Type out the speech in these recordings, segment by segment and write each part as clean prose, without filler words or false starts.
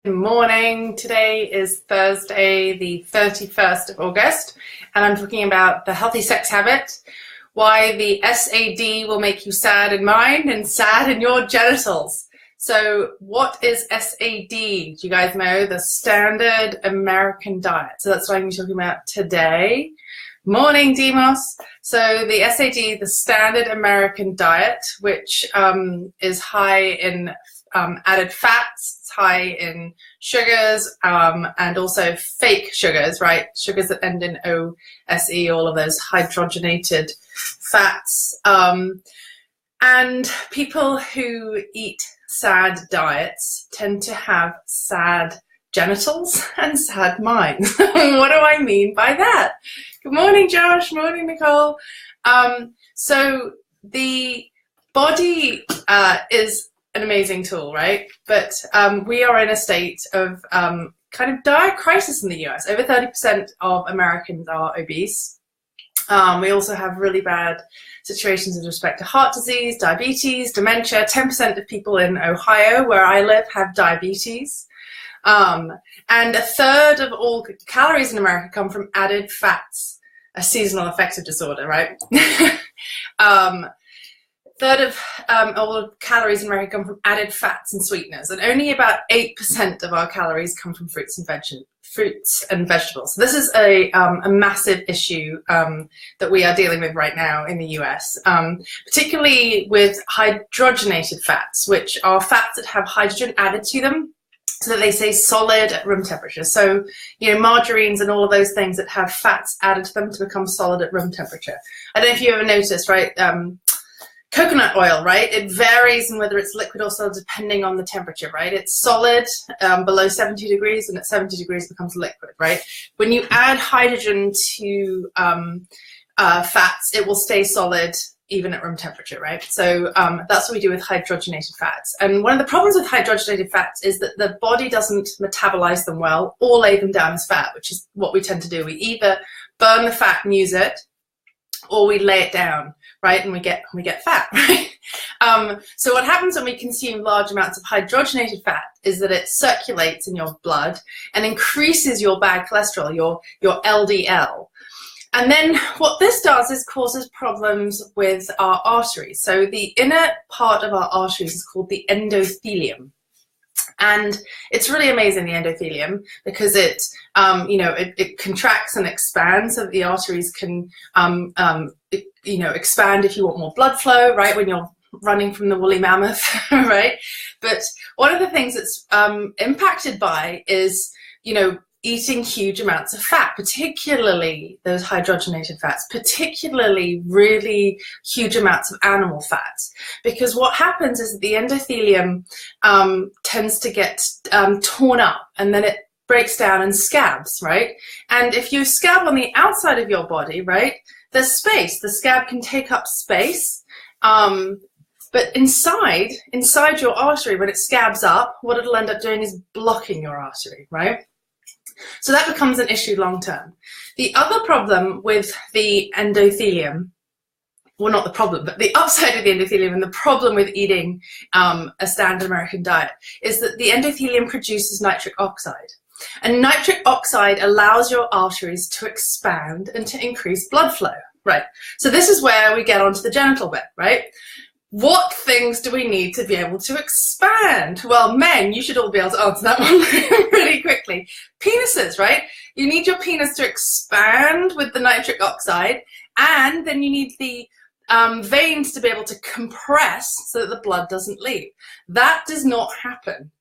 Good morning. Today is Thursday, the 31st of August, and I'm talking about the healthy sex habit, why the SAD will make you sad in mind and sad in your genitals. So what is SAD? Do you guys know? The Standard American Diet. So that's what I'm talking about today. Morning, Demos. So the SAD, the Standard American Diet, which is high in added fats, it's high in sugars, and also fake sugars, right? Sugars that end in OSE, all of those hydrogenated fats. And people who eat SAD diets tend to have sad genitals and sad minds. What do I mean by that? Good morning, Josh. Morning, Nicole. So the body is an amazing tool, right? But we are in a state of kind of dire crisis in the US. Over 30% of Americans are obese. We also have really bad situations with respect to heart disease, diabetes, dementia. 10% of people in Ohio, where I live, have diabetes. And a third of all calories in America come from added fats, a seasonal affective disorder, right? Third of all calories in America come from added fats and sweeteners, and only about 8% of our calories come from fruits and vegetables. So this is a massive issue that we are dealing with right now in the US, particularly with hydrogenated fats, which are fats that have hydrogen added to them so that they stay solid at room temperature. So, you know, margarines and all of those things that have fats added to them to become solid at room temperature. I don't know if you ever noticed, right? Coconut oil, right? It varies in whether it's liquid or solid depending on the temperature, right? It's solid below 70 degrees, and at 70 degrees becomes liquid, right? When you add hydrogen to fats, it will stay solid even at room temperature, right? So that's what we do with hydrogenated fats. And one of the problems with hydrogenated fats is that the body doesn't metabolize them well or lay them down as fat, which is what we tend to do. We either burn the fat and use it, or we lay it down, right, and we get fat, right? So what happens when we consume large amounts of hydrogenated fat is that it circulates in your blood and increases your bad cholesterol, your LDL. And then what this does is causes problems with our arteries. So the inner part of our arteries is called the endothelium. And it's really amazing, the endothelium, because it contracts and expands so that the arteries can, expand if you want more blood flow, right, when you're running from the woolly mammoth, right? But one of the things that's impacted by is, eating huge amounts of fat, particularly those hydrogenated fats, particularly really huge amounts of animal fats. Because what happens is that the endothelium tends to get torn up, and then it breaks down and scabs, right? And if you scab on the outside of your body, right, there's space. The scab can take up space. But inside your artery, when it scabs up, what it'll end up doing is blocking your artery, right? So that becomes an issue long term. The other problem with the endothelium, well, not the problem, but the upside of the endothelium and the problem with eating a standard American diet is that the endothelium produces nitric oxide. And nitric oxide allows your arteries to expand and to increase blood flow, right? So this is where we get onto the genital bit, right? What things do we need to be able to expand? Well, men, you should all be able to answer that one really quickly. Penises, right? You need your penis to expand with the nitric oxide, and then you need the veins to be able to compress so that the blood doesn't leak. That does not happen.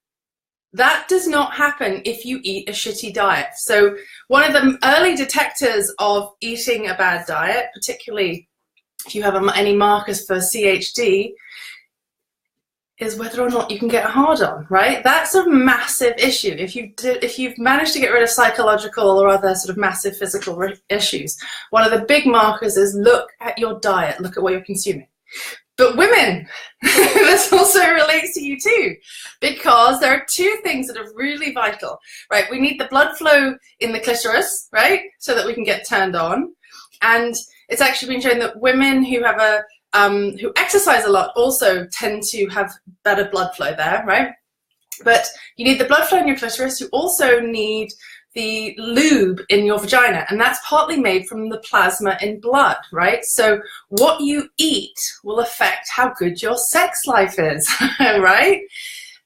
That does not happen if you eat a shitty diet. So one of the early detectors of eating a bad diet, particularly if you have any markers for CHD, is whether or not you can get a hard-on, right? That's a massive issue. If you've managed to get rid of psychological or other sort of massive physical issues, one of the big markers is look at your diet, look at what you're consuming. But women, this also relates to you too, because there are two things that are really vital, right? We need the blood flow in the clitoris, right, so that we can get turned on. And it's actually been shown that women who have who exercise a lot also tend to have better blood flow there, right? But you need the blood flow in your clitoris. You also need the lube in your vagina, and that's partly made from the plasma in blood, right? So what you eat will affect how good your sex life is, right?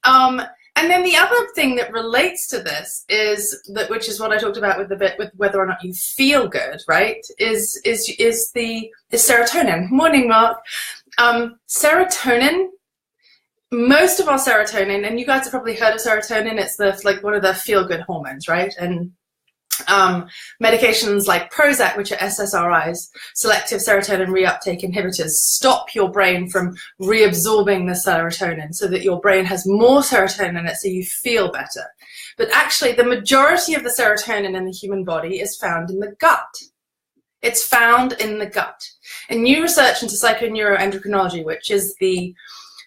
And then the other thing that relates to this is that, which is what I talked about with the bit with whether or not you feel good, right? Is the serotonin. Morning, Mark. Serotonin. Most of our serotonin, and you guys have probably heard of serotonin. It's like one of the feel-good hormones, right? And medications like Prozac, which are SSRIs, selective serotonin reuptake inhibitors, stop your brain from reabsorbing the serotonin so that your brain has more serotonin in it so you feel better. But actually, the majority of the serotonin in the human body is found in the gut. It's found in the gut. And new research into psychoneuroendocrinology, which is the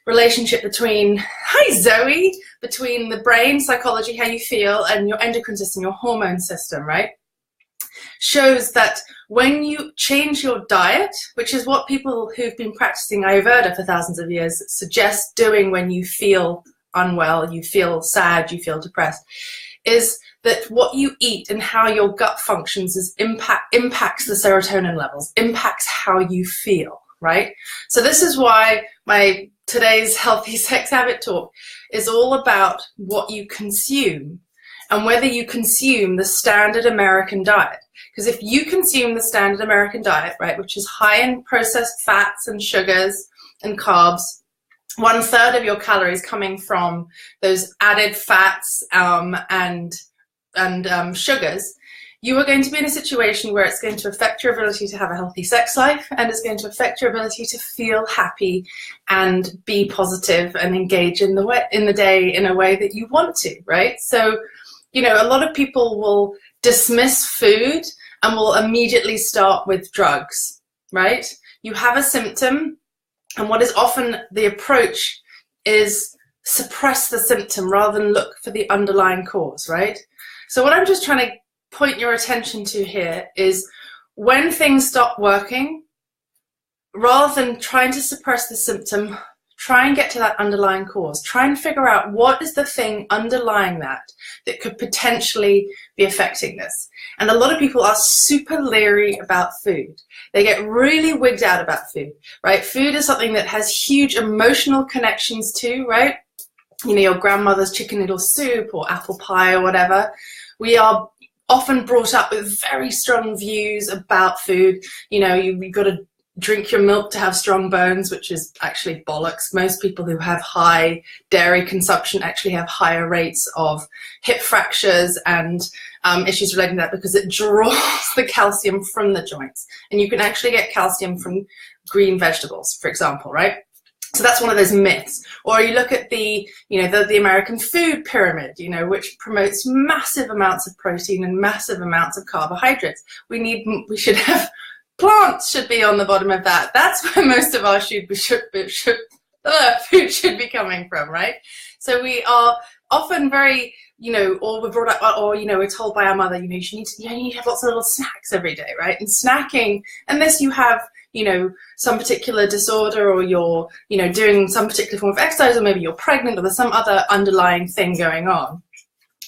relationship between, hi Zoe, between the brain, psychology, how you feel, and your endocrine system, your hormone system, right? Shows that when you change your diet, which is what people who've been practicing Ayurveda for thousands of years suggest doing when you feel unwell, you feel sad, you feel depressed, is that what you eat and how your gut functions impacts the serotonin levels, impacts how you feel, right? So this is why today's healthy sex habit talk is all about what you consume and whether you consume the standard American diet. Because if you consume the standard American diet, right, which is high in processed fats and sugars and carbs, 1/3 of your calories coming from those added fats and sugars, you are going to be in a situation where it's going to affect your ability to have a healthy sex life, and it's going to affect your ability to feel happy and be positive and engage in the day in a way that you want to, right? So, you know, a lot of people will dismiss food and will immediately start with drugs, right? You have a symptom, and what is often the approach is suppress the symptom rather than look for the underlying cause, right? So what I'm just trying to point your attention to here is when things stop working, rather than trying to suppress the symptom, try and get to that underlying cause. Try and figure out what is the thing underlying that could potentially be affecting this. And a lot of people are super leery about food. They get really wigged out about food, right? Food is something that has huge emotional connections to, right? You know, your grandmother's chicken noodle soup or apple pie or whatever. We are often brought up with very strong views about food. You know, you've got to drink your milk to have strong bones, which is actually bollocks. Most people who have high dairy consumption actually have higher rates of hip fractures and issues relating to that because it draws the calcium from the joints. And you can actually get calcium from green vegetables, for example, right? So that's one of those myths. Or you look at the American food pyramid, you know, which promotes massive amounts of protein and massive amounts of carbohydrates. We should have plants should be on the bottom of that. That's where most of our food should be coming from, right? So we are often very, you know, or we're brought up, or, you know, we're told by our mother, you know, you need to have lots of little snacks every day, right? And snacking, unless you have, you know, some particular disorder or you're, you know, doing some particular form of exercise, or maybe you're pregnant or there's some other underlying thing going on.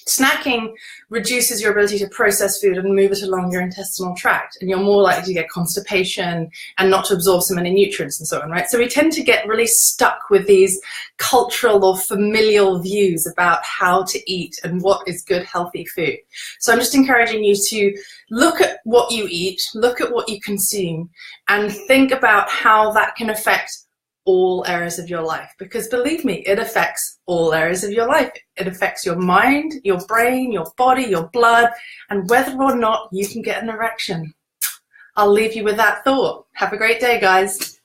Snacking reduces your ability to process food and move it along your intestinal tract, and you're more likely to get constipation and not to absorb so many nutrients and so on, right? So we tend to get really stuck with these cultural or familial views about how to eat and what is good, healthy food. So I'm just encouraging you to look at what you eat, look at what you consume, and think about how that can affect all areas of your life, because believe me, it affects all areas of your life. It affects your mind, your brain, your body, your blood, and whether or not you can get an erection. I'll leave you with that thought. Have a great day, guys.